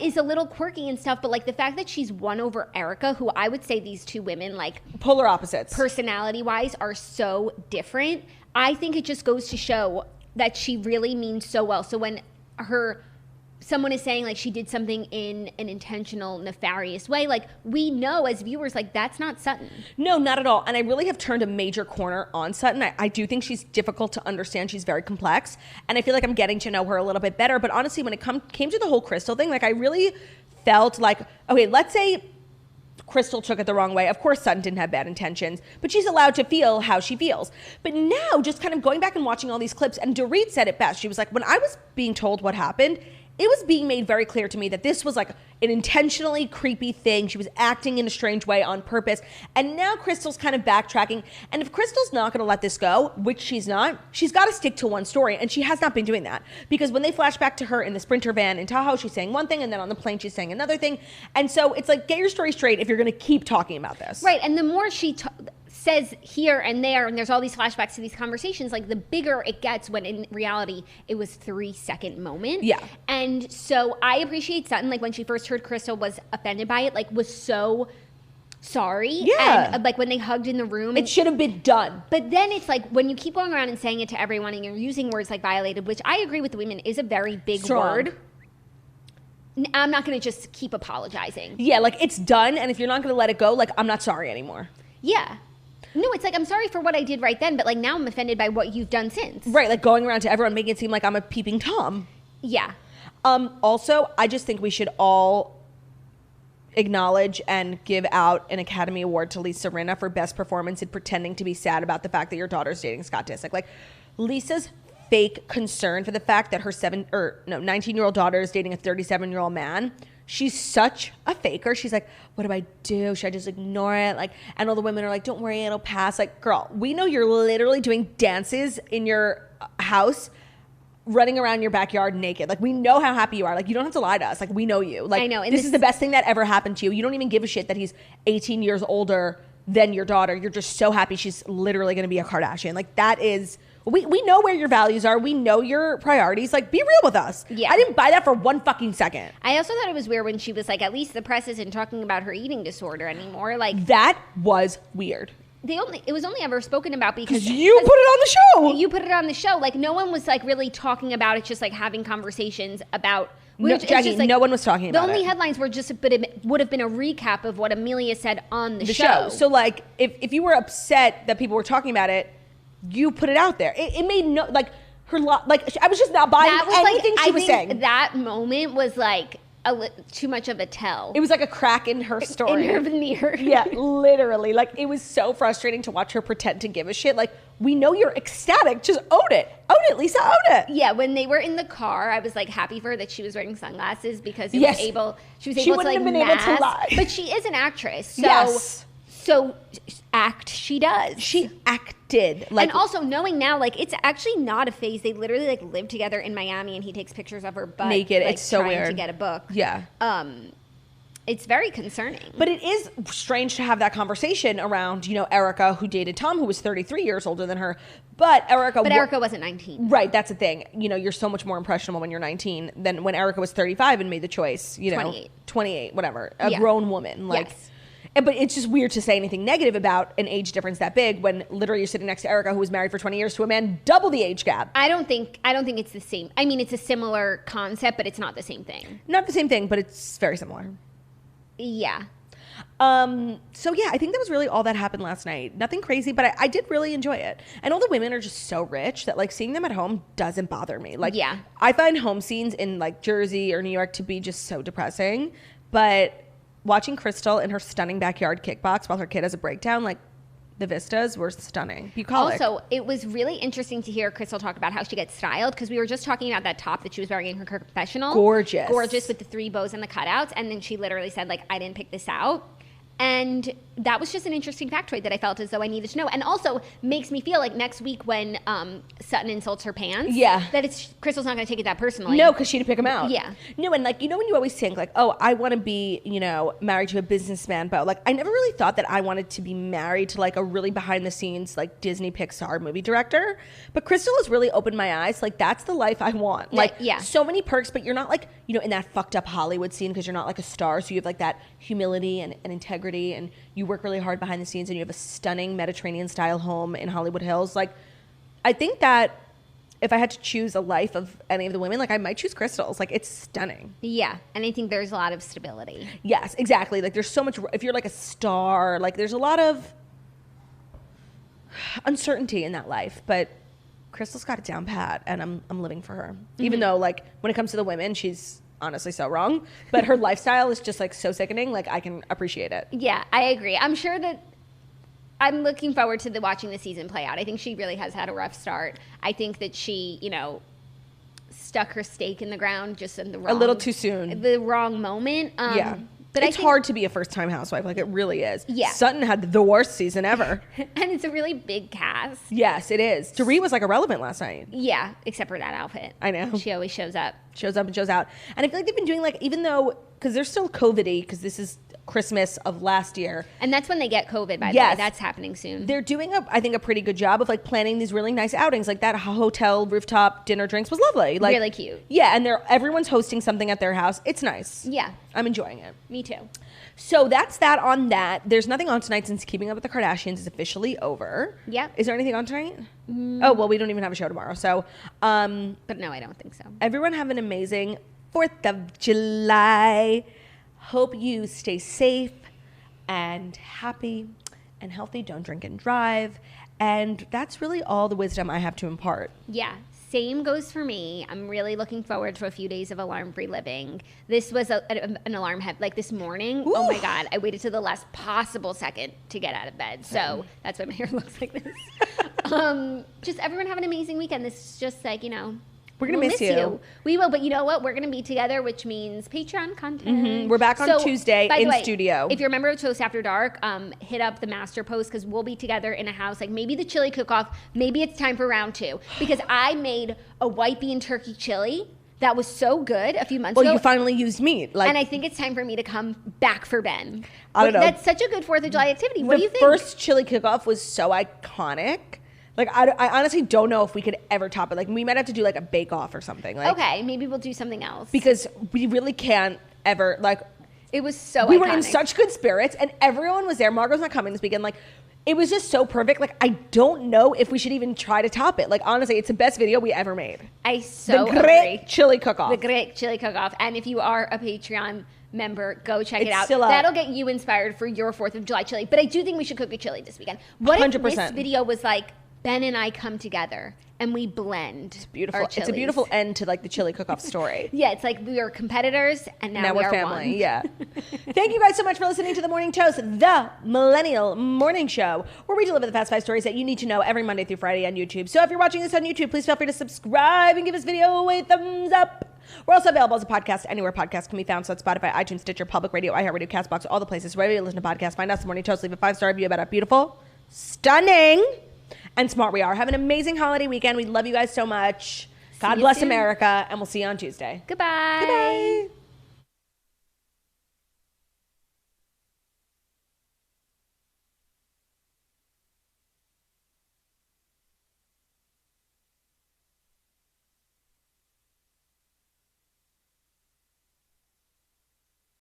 is a little quirky and stuff, but like the fact that she's won over Erika, who I would say these two women, like polar opposites, personality-wise, are so different. I think it just goes to show that she really means so well. So when someone is saying like she did something in an intentional, nefarious way, like we know as viewers, like that's not Sutton. No, not at all. And I really have turned a major corner on Sutton. I do think she's difficult to understand. She's very complex. And I feel like I'm getting to know her a little bit better. But honestly, when it came to the whole Crystal thing, like I really felt like, okay, let's say Crystal took it the wrong way. Of course, Sutton didn't have bad intentions, but she's allowed to feel how she feels. But now, just kind of going back and watching all these clips, and Dorit said it best. She was like, when I was being told what happened, it was being made very clear to me that this was like an intentionally creepy thing. She was acting in a strange way on purpose. And now Crystal's kind of backtracking. And if Crystal's not going to let this go, which she's not, she's got to stick to one story. And she has not been doing that. Because when they flash back to her in the Sprinter van in Tahoe, she's saying one thing, and then on the plane she's saying another thing. And so it's like, get your story straight if you're going to keep talking about this. Right. And the more she says here and there, and there's all these flashbacks to these conversations, like the bigger it gets, when in reality it was 3-second moment. Yeah. And so I appreciate Sutton, like when she first heard Crystal was offended by it, like was so sorry. Yeah. And like when they hugged in the room, it should have been done. But then it's like when you keep going around and saying it to everyone and you're using words like violated, which I agree with the women is a very big word. I'm not going to just keep apologizing. Yeah, like it's done, and if you're not going to let it go, like I'm not sorry anymore. Yeah. No, it's like, I'm sorry for what I did right then, but like now I'm offended by what you've done since. Right, like going around to everyone making it seem like I'm a peeping Tom. Yeah. Also, I just think we should all acknowledge and give out an Academy Award to Lisa Rinna for best performance in pretending to be sad about the fact that your daughter's dating Scott Disick. Like, Lisa's fake concern for the fact that her 19-year-old daughter is dating a 37-year-old man. She's such a faker. She's like, what do I do? Should I just ignore it? Like, and all the women are like, don't worry, it'll pass. Like, girl, we know you're literally doing dances in your house, running around your backyard naked. Like, we know how happy you are. Like, you don't have to lie to us. Like, we know you. Like, I know. And this is the best thing that ever happened to you. You don't even give a shit that he's 18 years older than your daughter. You're just so happy she's literally going to be a Kardashian. Like, that is... We know where your values are. We know your priorities. Like, be real with us. Yeah. I didn't buy that for one fucking second. I also thought it was weird when she was like, at least the press isn't talking about her eating disorder anymore. Like, that was weird. It was only ever spoken about because you put it on the show. You put it on the show. Like, no one was like really talking about it, just like having conversations about... No, Jackie, like, no one was talking about it. The only headlines were just would have been a recap of what Amelia said on the show. So, like, if you were upset that people were talking about it, you put it out there. It made no, like, I was just not buying anything she was saying. That moment was like too much of a tell. It was like a crack in her story. In her veneer. Yeah, literally. Like, it was so frustrating to watch her pretend to give a shit. Like, we know you're ecstatic. Just own it. Own it, Lisa. Own it. Yeah, when they were in the car, I was like happy for her that she was wearing sunglasses because she was able to like been mask. Able to lie. But she is an actress. So, yes. So act she does. She acted. Like, and also knowing now, like, it's actually not a phase. They literally like live together in Miami and he takes pictures of her butt naked. Like, it's so trying weird. To get a book. Yeah. It's very concerning. But it is strange to have that conversation around, Erika, who dated Tom, who was 33 years older than her. But Erika wasn't 19. Right, that's the thing. You're so much more impressionable when you're 19 than when Erika was 35 and made the choice, 28, whatever. A grown woman. Like, yes. But it's just weird to say anything negative about an age difference that big when literally you're sitting next to Erika, who was married for 20 years to a man double the age gap. I don't think it's the same. I mean, it's a similar concept, but it's not the same thing. Not the same thing, but it's very similar. Yeah. So yeah, I think that was really all that happened last night. Nothing crazy, but I did really enjoy it. And all the women are just so rich that like seeing them at home doesn't bother me. Like, yeah. I find home scenes in like Jersey or New York to be just so depressing. But watching Crystal in her stunning backyard kickbox while her kid has a breakdown, like, the vistas were stunning. Bucolic. Also, it was really interesting to hear Crystal talk about how she gets styled, because we were just talking about that top that she was wearing in her confessional. Gorgeous with the 3 bows and the cutouts. And then she literally said, like, I didn't pick this out. And that was just an interesting factoid that I felt as though I needed to know. And also makes me feel like next week when Sutton insults her pants, that Crystal's not going to take it that personally. No, because she'd pick him out. Yeah. No, and like, you know when you always think like, oh, I want to be, you know, married to a businessman, but like I never really thought that I wanted to be married to like a really behind the scenes like Disney Pixar movie director. But Crystal has really opened my eyes. Like that's the life I want. Like so many perks, but you're not like, you know, in that fucked up Hollywood scene because you're not like a star. So you have like that humility and integrity, and you work really hard behind the scenes, and you have a stunning Mediterranean style home in Hollywood Hills. Like I think that if I had to choose a life of any of the women, like I might choose Crystal's. Like it's stunning. Yeah. And I think there's a lot of stability. Yes, exactly. Like there's so much, if you're like a star, like there's a lot of uncertainty in that life, but Crystal's got it down pat, and I'm living for her. Even though like when it comes to the women, she's honestly so wrong, but her lifestyle is just like so sickening. Like I can appreciate it. Yeah, I agree. I'm sure that I'm looking forward to watching the season play out. I think she really has had a rough start. I think that she, you know, stuck her stake in the ground just in the wrong, a little too soon, the wrong moment. But it's hard to be a first-time housewife. Like, it really is. Yeah. Sutton had the worst season ever. And it's a really big cast. Yes, it is. Dorit was, like, irrelevant last night. Yeah, except for that outfit. I know. She always shows up. Shows up and shows out. And I feel like they've been doing, like, even though, because they're still COVID-y, because this is Christmas of last year. And that's when they get COVID, by the way. That's happening soon. They're doing, I think, a pretty good job of, like, planning these really nice outings. Like, that hotel rooftop dinner drinks was lovely. Like, really cute. Yeah, and everyone's hosting something at their house. It's nice. Yeah. I'm enjoying it. Me too. So that's that on that. There's nothing on tonight since Keeping Up with the Kardashians is officially over. Yeah. Is there anything on tonight? Oh, well, we don't even have a show tomorrow. So, but no, I don't think so. Everyone have an amazing 4th of July. Hope you stay safe and happy and healthy. Don't drink and drive. And that's really all the wisdom I have to impart. Yeah. Same goes for me. I'm really looking forward to a few days of alarm-free living. This was an alarm like this morning. Ooh. Oh my God. I waited to the last possible second to get out of bed. So that's why my hair looks like this. Just everyone have an amazing weekend. This is just like, you know, we're going to miss you. We will, but you know what? We're going to be together, which means Patreon content. Mm-hmm. We're back on Tuesday in studio. If you're a member of Toast After Dark, hit up the master post because we'll be together in a house. Like maybe the chili cook-off, maybe it's time for round 2. Because I made a white bean turkey chili that was so good a few months ago. Well, you finally used meat. And I think it's time for me to come back for Ben. I don't know. That's such a good 4th of July activity. What do you think? The first chili cook-off was so iconic. Like, I honestly don't know if we could ever top it. Like, we might have to do, like, a bake-off or something. Like, okay, maybe we'll do something else. Because we really can't ever, like... It was so We iconic. were in such good spirits, and everyone was there. Margot's not coming this weekend. Like, it was just so perfect. Like, I don't know if we should even try to top it. Like, honestly, it's the best video we ever made. I so agree. The great chili cook-off. The great chili cook-off. And if you are a Patreon member, go check it out. Still up. That'll get you inspired for your 4th of July chili. But I do think we should cook a chili this weekend. What 100%. if this video was like... Ben and I come together and we blend. It's beautiful. It's a beautiful end to like the chili cook-off story. Yeah, it's like we are competitors and now we we're are family. One. Yeah. Thank you guys so much for listening to The Morning Toast, the Millennial Morning Show, where we deliver the fast 5 stories that you need to know every Monday through Friday on YouTube. So if you're watching this on YouTube, please feel free to subscribe and give this video a thumbs up. We're also available as a podcast anywhere podcasts can be found. So it's Spotify, iTunes, Stitcher, Public Radio, iHeartRadio, CastBox, all the places wherever you listen to podcasts. Find us The Morning Toast. Leave a 5-star review about how beautiful, stunning, and smart we are. Have an amazing holiday weekend. We love you guys so much. God bless America, and we'll see you on Tuesday. Goodbye. Goodbye.